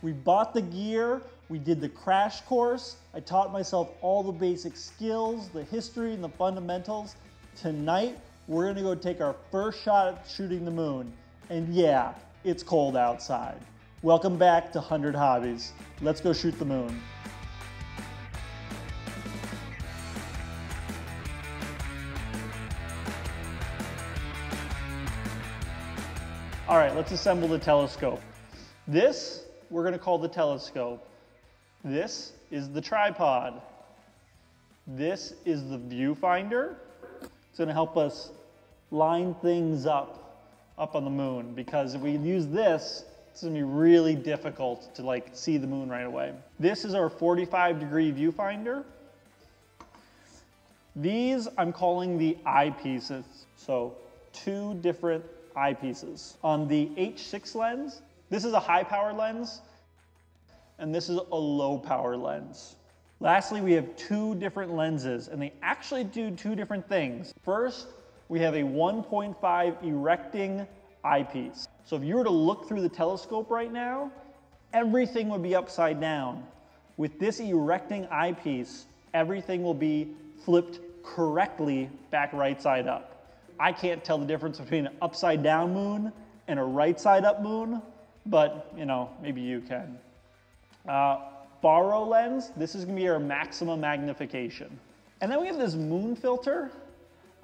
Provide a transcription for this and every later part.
We bought the gear, we did the crash course. I taught myself all the basic skills, the history and the fundamentals. Tonight, we're gonna go take our first shot at shooting the moon. And yeah, it's cold outside. Welcome back to 100 Hobbies. Let's go shoot the moon. All right, let's assemble the telescope. This, we're gonna call the telescope. This is the tripod. This is the viewfinder. It's gonna help us line things up on the moon, because if we use this, it's gonna be really difficult to see the moon right away. This is our 45-degree viewfinder. These I'm calling the eyepieces. So 2 different eyepieces. On the H6 lens, this is a high power lens, and this is a low power lens. Lastly, we have 2 different lenses, and they actually do 2 different things. First, we have a 1.5 erecting eyepiece. So if you were to look through the telescope right now, everything would be upside down. With this erecting eyepiece, everything will be flipped correctly back right side up. I can't tell the difference between an upside down moon and a right side up moon, but maybe you can. Borrow lens, this is gonna be our maximum magnification. And then we have this moon filter.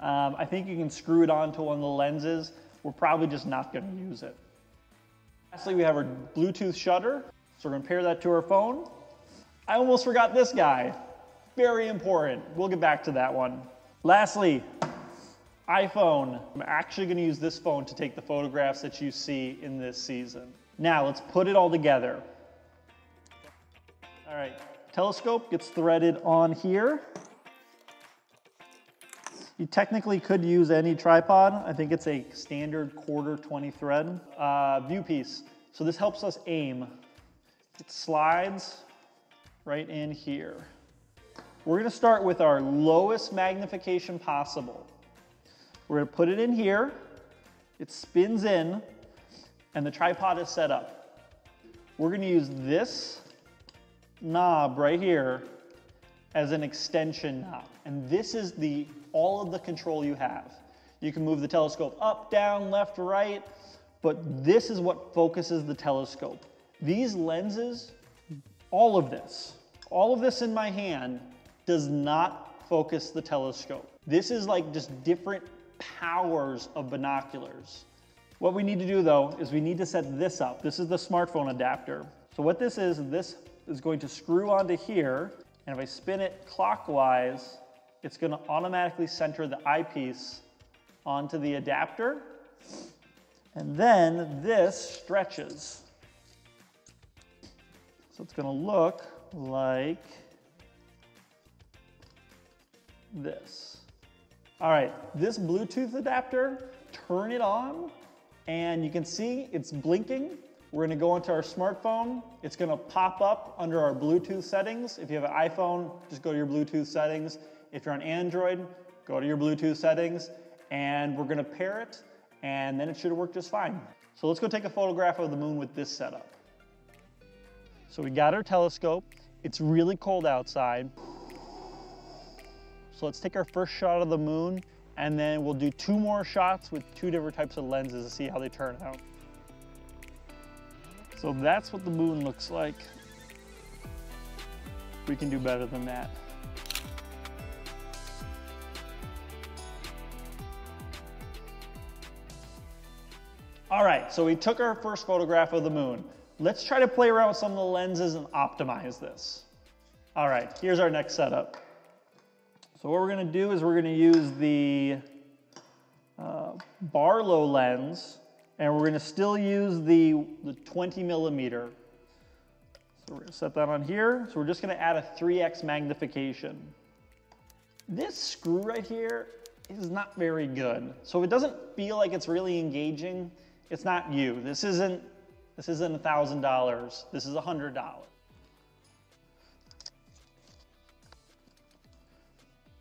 I think you can screw it onto one of the lenses. We're probably just not gonna use it. Lastly, we have our Bluetooth shutter. So we're gonna pair that to our phone. I almost forgot this guy. Very important. We'll get back to that one. Lastly, iPhone. I'm actually gonna use this phone to take the photographs that you see in this season. Now let's put it all together. All right, telescope gets threaded on here. You technically could use any tripod. I think it's a standard 1/4 thread. View piece. So this helps us aim. It slides right in here. We're gonna start with our lowest magnification possible. We're gonna put it in here. It spins in, and the tripod is set up. We're gonna use this knob right here as an extension knob. And this is all of the control you have. You can move the telescope up, down, left, right, but this is what focuses the telescope. These lenses, all of this in my hand does not focus the telescope. This is just different powers of binoculars. What we need to do though is we need to set this up. This is the smartphone adapter. So what this is going to screw onto here, and if I spin it clockwise, it's gonna automatically center the eyepiece onto the adapter, and then this stretches. So it's gonna look like this. All right, this Bluetooth adapter, turn it on, and you can see it's blinking. We're gonna go into our smartphone. It's gonna pop up under our Bluetooth settings. If you have an iPhone, just go to your Bluetooth settings. If you're on Android, go to your Bluetooth settings, and we're gonna pair it, and then it should work just fine. So let's go take a photograph of the moon with this setup. So we got our telescope. It's really cold outside. So let's take our first shot of the moon, and then we'll do 2 more shots with 2 different types of lenses to see how they turn out. So that's what the moon looks like. We can do better than that. All right, so we took our first photograph of the moon. Let's try to play around with some of the lenses and optimize this. All right, here's our next setup. So what we're gonna do is we're gonna use the Barlow lens, and we're gonna still use the 20 millimeter. So we're gonna set that on here. So we're just gonna add a 3x magnification. This screw right here is not very good. So if it doesn't feel like it's really engaging, it's not you. This isn't $1,000, this is $100.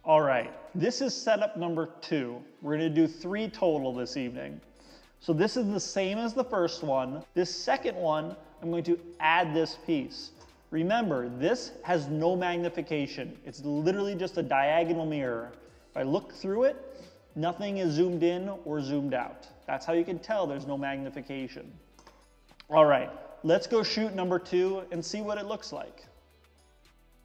All right, this is setup number 2. We're gonna do 3 total this evening. So this is the same as the first one. This second one, I'm going to add this piece. Remember, this has no magnification. It's literally just a diagonal mirror. If I look through it, nothing is zoomed in or zoomed out. That's how you can tell there's no magnification. All right, let's go shoot number 2 and see what it looks like.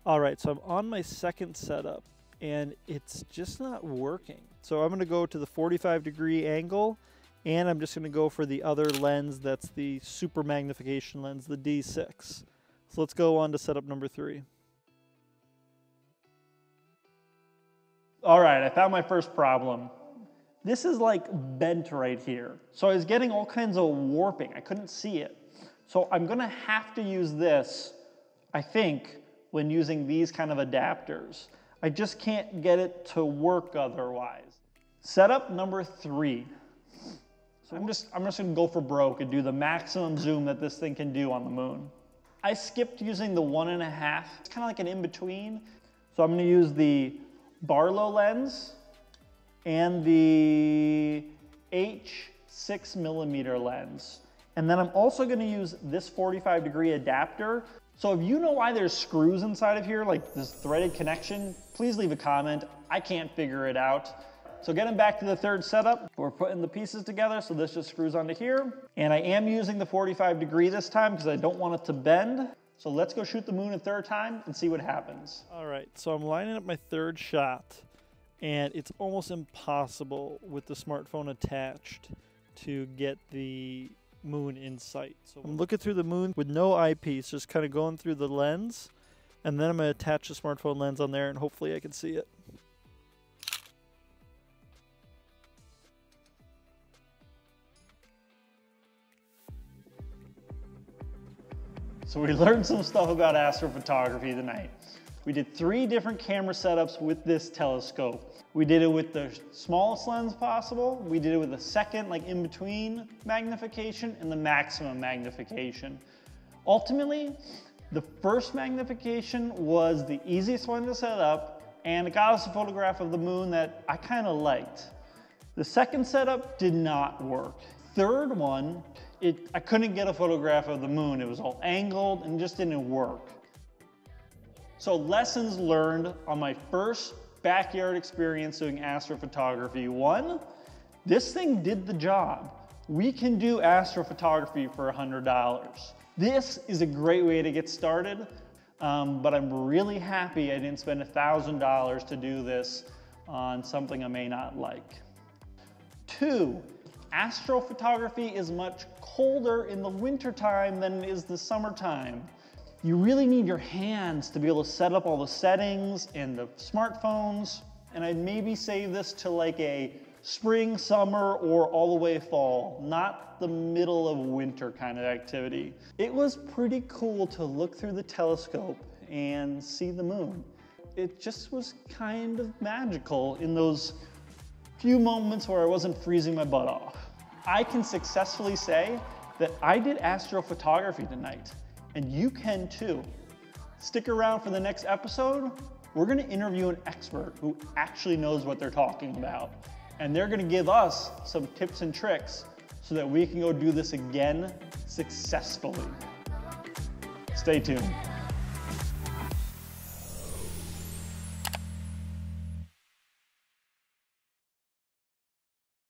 All right, so I'm on my second setup and it's just not working. So I'm gonna go to the 45-degree angle and I'm just gonna go for the other lens that's the super magnification lens, the D6. So let's go on to setup number 3. All right, I found my first problem. This is like bent right here. So I was getting all kinds of warping. I couldn't see it. So I'm gonna have to use this, I think, when using these kind of adapters. I just can't get it to work otherwise. Setup number 3. So I'm just gonna go for broke and do the maximum zoom that this thing can do on the moon. I skipped using the 1.5. It's kind of like an in-between. So I'm gonna use the Barlow lens and the H6mm lens. And then I'm also gonna use this 45-degree adapter. So if you know why there's screws inside of here, like this threaded connection, please leave a comment. I can't figure it out. So getting back to the third setup, we're putting the pieces together, so this just screws onto here. And I am using the 45-degree this time because I don't want it to bend. So let's go shoot the moon a third time and see what happens. All right, so I'm lining up my third shot, and it's almost impossible with the smartphone attached to get the moon in sight. So I'm looking through the moon with no eyepiece, just kind of going through the lens, and then I'm going to attach the smartphone lens on there and hopefully I can see it. So we learned some stuff about astrophotography tonight. We did 3 different camera setups with this telescope. We did it with the smallest lens possible. We did it with the second, like in between magnification, and the maximum magnification. Ultimately, the first magnification was the easiest one to set up, and it got us a photograph of the moon that I kind of liked. The second setup did not work. Third one, I couldn't get a photograph of the moon. It was all angled and just didn't work. So lessons learned on my first backyard experience doing astrophotography. 1, this thing did the job. We can do astrophotography for $100. This is a great way to get started, but I'm really happy I didn't spend $1,000 to do this on something I may not like. 2, astrophotography is much colder in the wintertime than it is the summertime. You really need your hands to be able to set up all the settings and the smartphones, and I'd maybe save this to like a spring, summer, or all the way fall, not the middle of winter kind of activity. It was pretty cool to look through the telescope and see the moon. It just was kind of magical in those few moments where I wasn't freezing my butt off. I can successfully say that I did astrophotography tonight, and you can too. Stick around for the next episode. We're gonna interview an expert who actually knows what they're talking about, and they're gonna give us some tips and tricks so that we can go do this again successfully. Stay tuned.